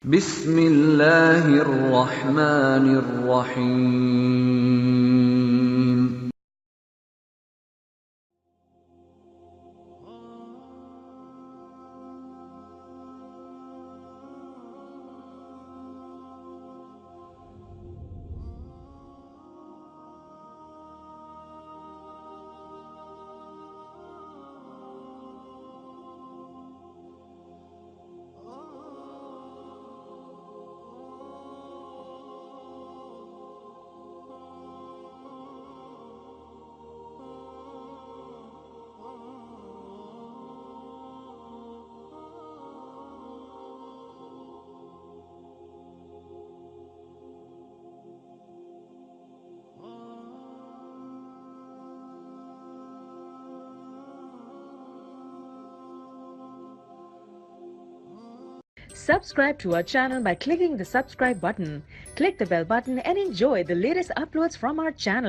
بسم الله الرحمن الرحيم Subscribe to our channel by clicking the subscribe button. Click the bell button and enjoy the latest uploads from our channel.